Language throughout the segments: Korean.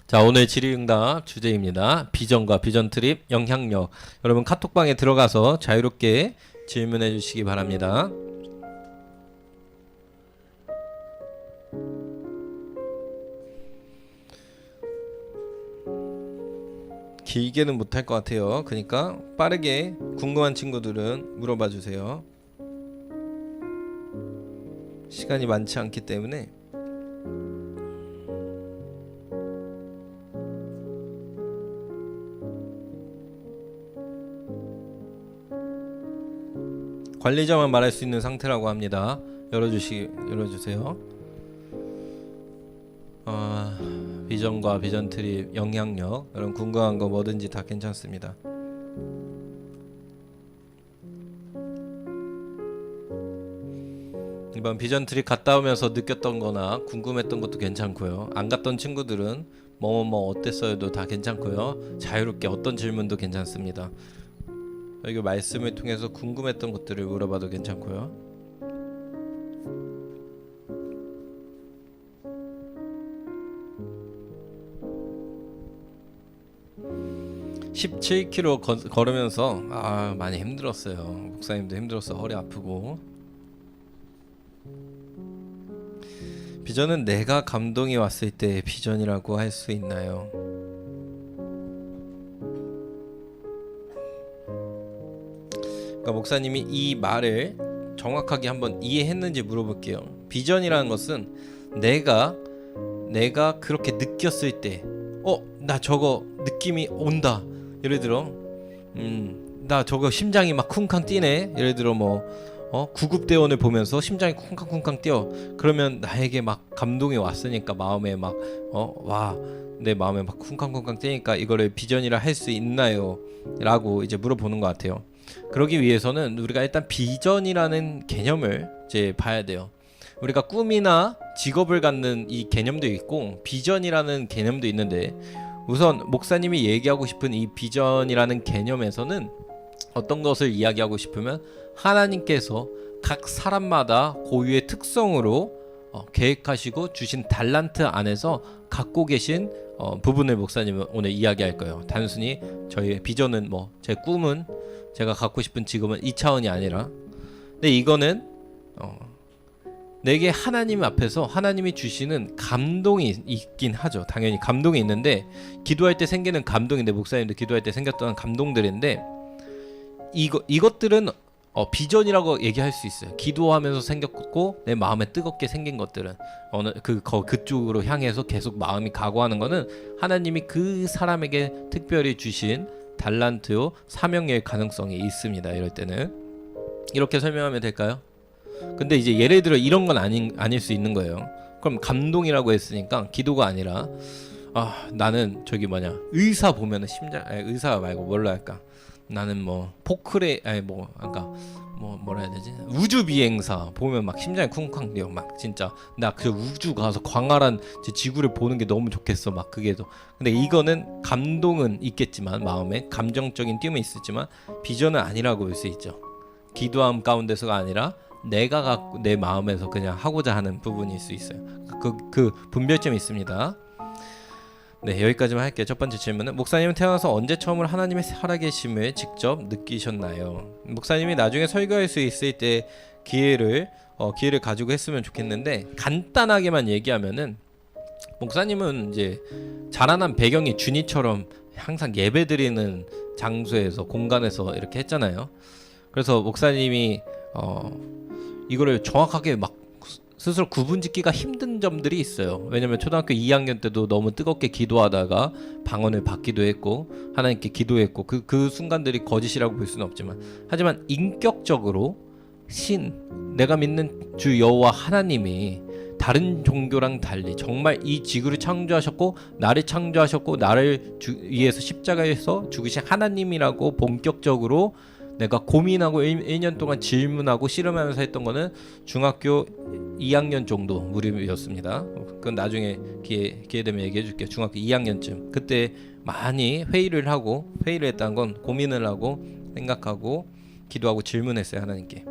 자, 오늘 질의응답 주제입니다. 비전과 비전 트립, 영향력. 여러분 카톡방에 들어가서 자유롭게 질문해 주시기 바랍니다. 길게는 못할 것 같아요. 그러니까 빠르게 궁금한 친구들은 물어봐 주세요. 시간이 많지 않기 때문에. 관리자만 말할 수 있는 상태라고 합니다. 열어주세요. 비전과 비전 트립, 영향력, 여러분 궁금한 거 뭐든지 다 괜찮습니다. 이번 비전 트립 갔다 오면서 느꼈던 거나 궁금했던 것도 괜찮고요. 안 갔던 친구들은 뭐뭐뭐 어땠어요도 다 괜찮고요. 자유롭게 어떤 질문도 괜찮습니다. 여기 말씀을 통해서 궁금했던 것들을 물어봐도 괜찮고요. 17km 걸으면서 많이 힘들었어요. 목사님도 힘들었어. 허리 아프고. 비전은 내가 감동이 왔을 때 비전이라고 할 수 있나요? 그러니까 목사님이 이 말을 정확하게 한번 이해했는지 물어볼게요. 비전이라는 것은 내가 그렇게 느꼈을 때, 나 저거 느낌이 온다. 예를 들어, 나 저거 심장이 막 쿵쾅 뛰네. 예를 들어 구급대원을 보면서 심장이 쿵쾅쿵쾅 뛰어. 그러면 나에게 막 감동이 왔으니까 마음에 막 내 마음에 막 쿵쾅쿵쾅 뛰니까 이거를 비전이라 할 수 있나요? 라고 이제 물어보는 것 같아요. 그러기 위해서는 우리가 일단 비전이라는 개념을 이제 봐야 돼요. 우리가 꿈이나 직업을 갖는 이 개념도 있고 비전이라는 개념도 있는데, 우선 목사님이 얘기하고 싶은 이 비전이라는 개념에서는 어떤 것을 이야기하고 싶으면 하나님께서 각 사람마다 고유의 특성으로 계획하시고 주신 달란트 안에서 갖고 계신 부분을 목사님은 오늘 이야기할 거예요. 단순히 저희의 비전은 제 꿈은, 제가 갖고 싶은 직업은 이 차원이 아니라, 근데 이거는 내게 하나님 앞에서 하나님이 주시는 감동이 있긴 하죠. 당연히 감동이 있는데, 기도할 때 생기는 감동인데, 목사님도 기도할 때 생겼던 감동들인데, 이것들은 비전이라고 얘기할 수 있어요. 기도하면서 생겼고 내 마음에 뜨겁게 생긴 것들은 그쪽으로 향해서 계속 마음이 각오하는 거는 하나님이 그 사람에게 특별히 주신 달란트요, 사명의 가능성이 있습니다. 이럴 때는 이렇게 설명하면 될까요? 근데 이제 예를 들어 이런 건 아닐 수 있는 거예요. 그럼 감동이라고 했으니까 기도가 아니라, 나는 의사 보면은 의사 말고 뭘로 할까? 나는 뭐라 해야 되지? 우주 비행사 보면 막 심장이 쿵쾅 뛰어. 막 진짜 나 그 우주 가서 광활한 지구를 보는 게 너무 좋겠어. 막 그게도. 근데 이거는 감동은 있겠지만, 마음에 감정적인 띄움이 있었지만 비전은 아니라고 볼 수 있죠. 기도함 가운데서가 아니라 내가 갖고 내 마음에서 그냥 하고자 하는 부분일 수 있어요. 그 분별점이 있습니다. 네, 여기까지만 할게요. 첫 번째 질문은, 목사님은 태어나서 언제 처음으로 하나님의 살아계심을 직접 느끼셨나요? 목사님이 나중에 설교할 수 있을 때 기회를 가지고 했으면 좋겠는데, 간단하게만 얘기하면은, 목사님은 이제 자라난 배경이 준이처럼 항상 예배드리는 장소에서, 공간에서 이렇게 했잖아요. 그래서 목사님이 이거를 정확하게 막 스스로 구분짓기가 힘든 점들이 있어요. 왜냐면 초등학교 2학년 때도 너무 뜨겁게 기도하다가 방언을 받기도 했고 하나님께 기도했고 그 순간들이 거짓이라고 볼 수는 없지만, 하지만 인격적으로 내가 믿는 주 여호와 하나님이 다른 종교랑 달리 정말 이 지구를 창조하셨고 나를 창조하셨고 나를 위해서 십자가에서 죽으신 하나님이라고 본격적으로 내가 고민하고 1년 동안 질문하고 씨름하면서 했던 거는 중학교 2학년 정도 무렵이었습니다. 그건 나중에 기회 되면 얘기해 줄게요. 중학교 2학년쯤. 그때 많이 회의를 했다는 건 고민을 하고 생각하고 기도하고 질문했어요. 하나님께.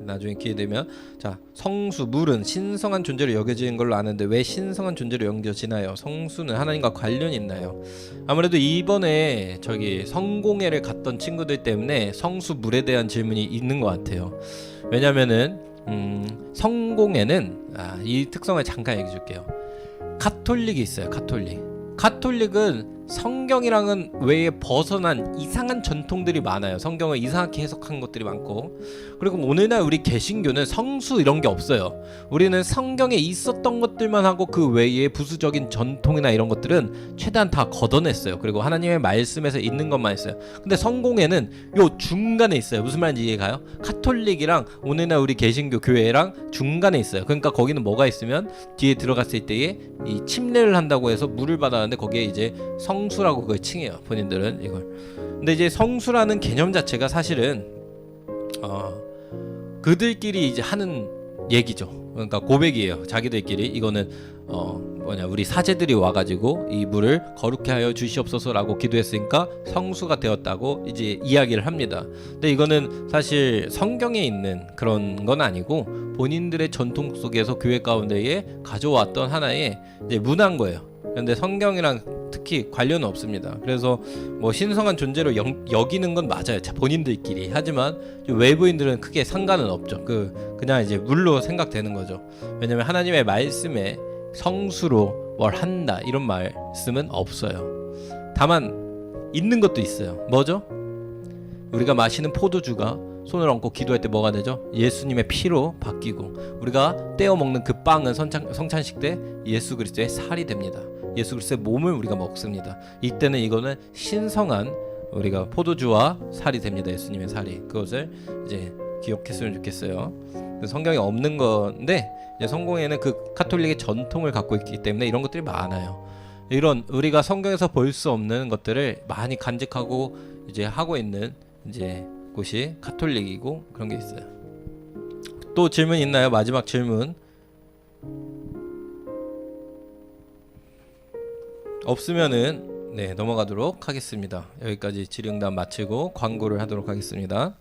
나중에 기회 되면. 자, 성수 물은 신성한 존재로 여겨지는 걸로 아는데 왜 신성한 존재로 여겨지나요? 성수는 하나님과 관련이 있나요? 아무래도 이번에 저기 성공회를 갔던 친구들 때문에 성수 물에 대한 질문이 있는 것 같아요. 왜냐면은 성공회는 이 특성을 잠깐 얘기해 줄게요. 가톨릭이 있어요. 가톨릭은 성경이랑은 외에 벗어난 이상한 전통들이 많아요. 성경을 이상하게 해석한 것들이 많고, 그리고 오늘날 우리 개신교는 성수 이런 게 없어요. 우리는 성경에 있었던 것들만 하고 그 외에 부수적인 전통이나 이런 것들은 최대한 다 걷어냈어요. 그리고 하나님의 말씀에서 있는 것만 있어요. 근데 성공회는 요 중간에 있어요. 무슨 말인지 이해가요? 가톨릭이랑 오늘날 우리 개신교 교회랑 중간에 있어요. 그러니까 거기는 뭐가 있으면 뒤에 들어갔을 때에 이 침례를 한다고 해서 물을 받았는데 거기에 이제 성수라고 그걸 칭해요. 본인들은 이걸. 근데 이제 성수라는 개념 자체가 사실은 그들끼리 이제 하는 얘기죠. 그러니까 고백이에요. 자기들끼리. 이거는 우리 사제들이 와가지고 이 물을 거룩해 하여 주시옵소서라고 기도했으니까 성수가 되었다고 이제 이야기를 합니다. 근데 이거는 사실 성경에 있는 그런 건 아니고 본인들의 전통 속에서 교회 가운데에 가져왔던 하나의 이제 문화인 거예요. 근데 성경이랑 특히 관련은 없습니다. 그래서 뭐 신성한 존재로 여기는 건 맞아요. 본인들끼리. 하지만 외부인들은 크게 상관은 없죠. 그냥 이제 물로 생각되는 거죠. 왜냐면 하나님의 말씀에 성수로 뭘 한다 이런 말씀은 없어요. 다만 있는 것도 있어요. 뭐죠? 우리가 마시는 포도주가 손을 얹고 기도할 때 뭐가 되죠? 예수님의 피로 바뀌고, 우리가 떼어 먹는 그 빵은 성찬식 때 예수 그리스도의 살이 됩니다. 예수 그리스도의 몸을 우리가 먹습니다. 이때는 이거는 신성한 우리가 포도주와 살이 됩니다. 예수님의 살이. 그것을 이제 기억했으면 좋겠어요. 성경에 없는 건데 이제 성공회는 그 가톨릭의 전통을 갖고 있기 때문에 이런 것들이 많아요. 이런 우리가 성경에서 볼 수 없는 것들을 많이 간직하고 이제 하고 있는 이제 곳이 가톨릭이고 그런 게 있어요. 또 질문 있나요? 마지막 질문. 없으면은 넘어가도록 하겠습니다. 여기까지 질의응답 마치고 광고를 하도록 하겠습니다.